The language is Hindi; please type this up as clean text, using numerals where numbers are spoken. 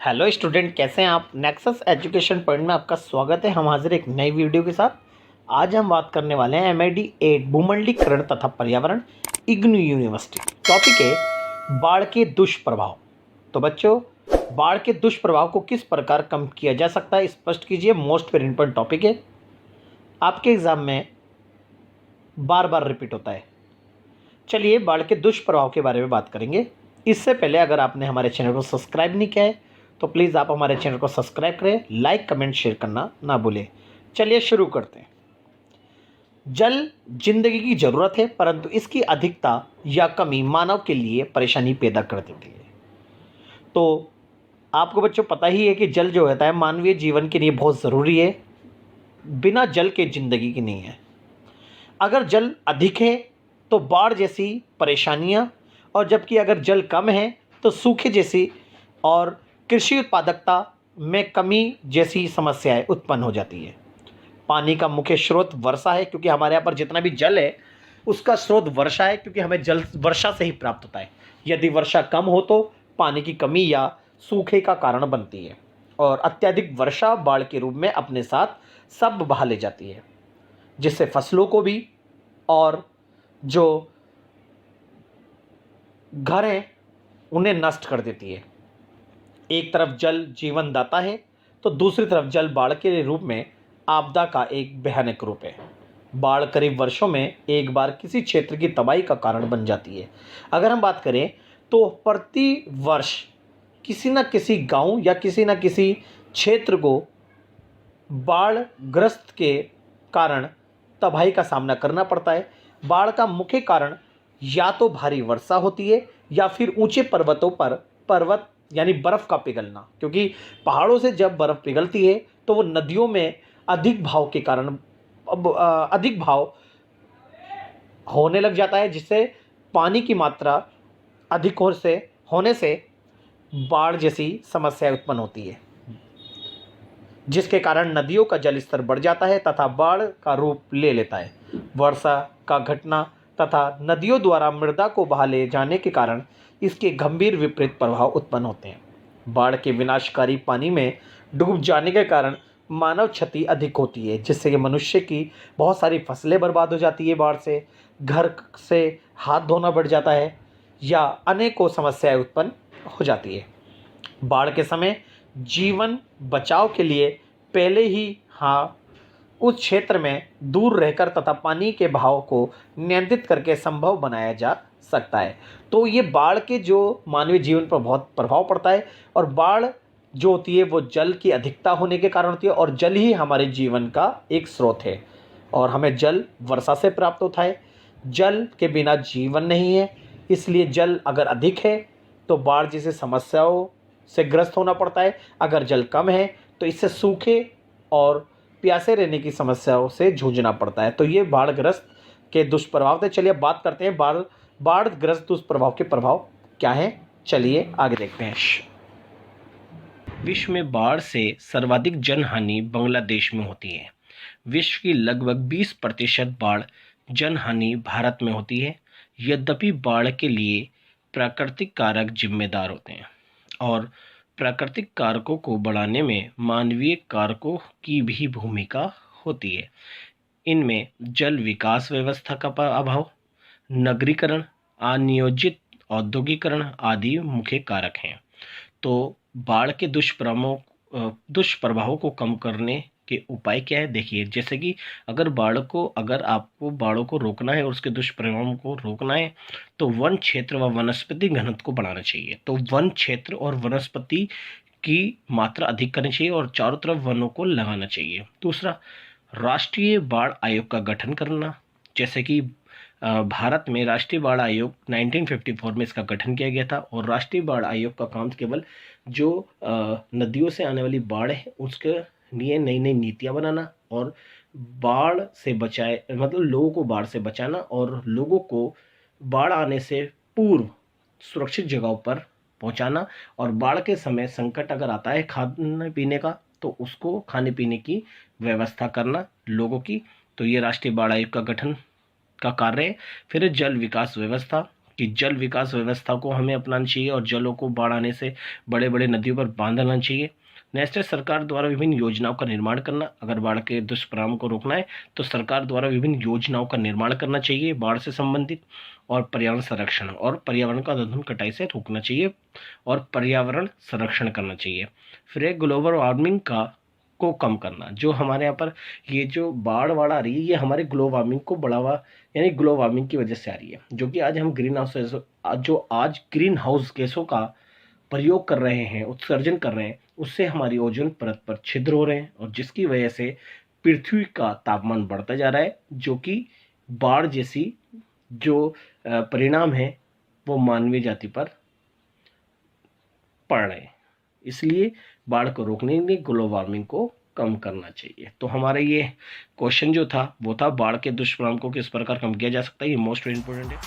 हेलो स्टूडेंट, कैसे हैं आप। नेक्सस एजुकेशन पॉइंट में आपका स्वागत है। हम हाजिर एक नई वीडियो के साथ। आज हम बात करने वाले हैं MID 8 भूमंडलीकरण तथा पर्यावरण, इग्नू यूनिवर्सिटी। टॉपिक है बाढ़ के दुष्प्रभाव। तो बच्चों, बाढ़ के दुष्प्रभाव को किस प्रकार कम किया जा सकता है, स्पष्ट कीजिए। मोस्ट वेरी इंपॉर्टेंट टॉपिक है, आपके एग्जाम में बार बार रिपीट होता है। चलिए बाढ़ के दुष्प्रभाव के बारे में बात करेंगे। इससे पहले अगर आपने हमारे चैनल को सब्सक्राइब नहीं किया है तो प्लीज़ आप हमारे चैनल को सब्सक्राइब करें, लाइक कमेंट शेयर करना ना भूलें। चलिए शुरू करते हैं। जल जिंदगी की ज़रूरत है, परंतु इसकी अधिकता या कमी मानव के लिए परेशानी पैदा कर देती है। तो आपको बच्चों पता ही है कि जल जो होता है मानवीय जीवन के लिए बहुत ज़रूरी है। बिना जल के ज़िंदगी की नहीं है। अगर जल अधिक है तो बाढ़ जैसी परेशानियां, और जबकि अगर जल कम है तो सूखे जैसी और कृषि उत्पादकता में कमी जैसी समस्याएं उत्पन्न हो जाती है। पानी का मुख्य स्रोत वर्षा है, क्योंकि हमारे यहाँ पर जितना भी जल है उसका स्रोत वर्षा है, क्योंकि हमें जल वर्षा से ही प्राप्त होता है। यदि वर्षा कम हो तो पानी की कमी या सूखे का कारण बनती है, और अत्यधिक वर्षा बाढ़ के रूप में अपने साथ सब बहा ले जाती है, जिससे फसलों को भी और जो घर हैं उन्हें नष्ट कर देती है। एक तरफ जल जीवन दाता है तो दूसरी तरफ जल बाढ़ के रूप में आपदा का एक भयानक रूप है। बाढ़ करीब वर्षों में एक बार किसी क्षेत्र की तबाही का कारण बन जाती है। अगर हम बात करें तो प्रति वर्ष किसी न किसी गांव या किसी न किसी क्षेत्र को बाढ़ ग्रस्त के कारण तबाही का सामना करना पड़ता है। बाढ़ का मुख्य कारण या तो भारी वर्षा होती है या फिर ऊंचे पर्वतों पर पर्वत यानी बर्फ़ का पिघलना, क्योंकि पहाड़ों से जब बर्फ़ पिघलती है तो वो नदियों में अधिक भाव के कारण अधिक भाव होने लग जाता है, जिससे पानी की मात्रा अधिक होने से बाढ़ जैसी समस्या उत्पन्न होती है, जिसके कारण नदियों का जल स्तर बढ़ जाता है तथा बाढ़ का रूप ले लेता है। वर्षा का घटना तथा नदियों द्वारा मृदा को बहा ले जाने के कारण इसके गंभीर विपरीत प्रभाव उत्पन्न होते हैं। बाढ़ के विनाशकारी पानी में डूब जाने के कारण मानव क्षति अधिक होती है, जिससे कि मनुष्य की बहुत सारी फसलें बर्बाद हो जाती है। बाढ़ से घर से हाथ धोना बढ़ जाता है या अनेकों समस्याएं उत्पन्न हो जाती है। बाढ़ के समय जीवन बचाव के लिए पहले ही उस क्षेत्र में दूर रहकर तथा पानी के बहाव को नियंत्रित करके संभव बनाया जा सकता है। तो ये बाढ़ के जो मानवीय जीवन पर बहुत प्रभाव पड़ता है, और बाढ़ जो होती है वो जल की अधिकता होने के कारण होती है, और जल ही हमारे जीवन का एक स्रोत है और हमें जल वर्षा से प्राप्त होता है। जल के बिना जीवन नहीं है, इसलिए जल अगर अधिक है तो बाढ़ जैसी समस्याओं से ग्रस्त होना पड़ता है। अगर जल कम है तो इससे सूखे और प्यासे रहने की समस्याओं से जूझना पड़ता है। तो ये बाढ़ग्रस्त के दुष्प्रभाव थे। चलिए बात करते हैं बाढ़ग्रस्त दुष्प्रभाव के प्रभाव क्या हैं। चलिए आगे देखते हैं। विश्व में बाढ़ से सर्वाधिक जनहानि बांग्लादेश में होती है। विश्व की लगभग 20% बाढ़ जनहानि भारत में होती है। यद्यपि बाढ़ के लिए प्राकृतिक कारक जिम्मेदार होते हैं और प्राकृतिक कारकों को बढ़ाने में मानवीय कारकों की भी भूमिका होती है। इनमें जल विकास व्यवस्था का अभाव, नगरीकरण, अनियोजित औद्योगिकरण आदि मुख्य कारक हैं। तो बाढ़ के दुष्प्रभावों को कम करने के उपाय क्या है, देखिए। जैसे कि अगर आपको बाढ़ों को रोकना है और उसके दुष्प्रभावों को रोकना है तो वन क्षेत्र व वनस्पति घनत्व को बढ़ाना चाहिए। तो वन क्षेत्र और वनस्पति की मात्रा अधिक करनी चाहिए और चारों तरफ वनों को लगाना चाहिए। दूसरा, राष्ट्रीय बाढ़ आयोग का गठन करना। जैसे कि भारत में राष्ट्रीय बाढ़ आयोग 1954 में इसका गठन किया गया था, और राष्ट्रीय बाढ़ आयोग का काम केवल जो नदियों से आने वाली बाढ़ है उसके लिए नई नई नीतियां बनाना और बाढ़ से बचाए मतलब लोगों को बाढ़ से बचाना और लोगों को बाढ़ आने से पूर्व सुरक्षित जगहों पर पहुंचाना, और बाढ़ के समय संकट अगर आता है खाने पीने का तो उसको खाने पीने की व्यवस्था करना लोगों की। तो ये राष्ट्रीय बाढ़ आयोग का गठन का कार्य है। फिर जल विकास व्यवस्था, कि जल विकास व्यवस्था को हमें अपनाना चाहिए और जलों को बाढ़ आने से बड़े बड़े नदियों पर बांध देना चाहिए। नेक्स्ट है सरकार द्वारा विभिन्न योजनाओं का निर्माण करना। अगर बाढ़ के दुष्परिणाम को रोकना है तो सरकार द्वारा विभिन्न योजनाओं का निर्माण करना चाहिए बाढ़ से संबंधित। और पर्यावरण संरक्षण और पर्यावरण का अंधाधुंध कटाई से रोकना चाहिए और पर्यावरण संरक्षण करना चाहिए। फिर है ग्लोबल वार्मिंग को कम करना। जो हमारे यहाँ पर ये जो बाढ़ वाढ़ आ रही है ये हमारे ग्लोबल वार्मिंग को बढ़ावा यानी ग्लोबल वार्मिंग की वजह से आ रही है, जो कि आज हम ग्रीन हाउस गैसों का प्रयोग कर रहे हैं, उत्सर्जन कर रहे हैं, उससे हमारी ओजोन परत पर छिद्र हो रहे हैं और जिसकी वजह से पृथ्वी का तापमान बढ़ता जा रहा है, जो कि बाढ़ जैसी जो परिणाम है वो मानवीय जाति पर पड़ रहे हैं। इसलिए बाढ़ को रोकने के लिए ग्लोबल वार्मिंग को कम करना चाहिए। तो हमारा ये क्वेश्चन जो था वो था बाढ़ के दुष्परिणाम को किस प्रकार कम किया जा सकता है। ये मोस्ट इम्पोर्टेंट है।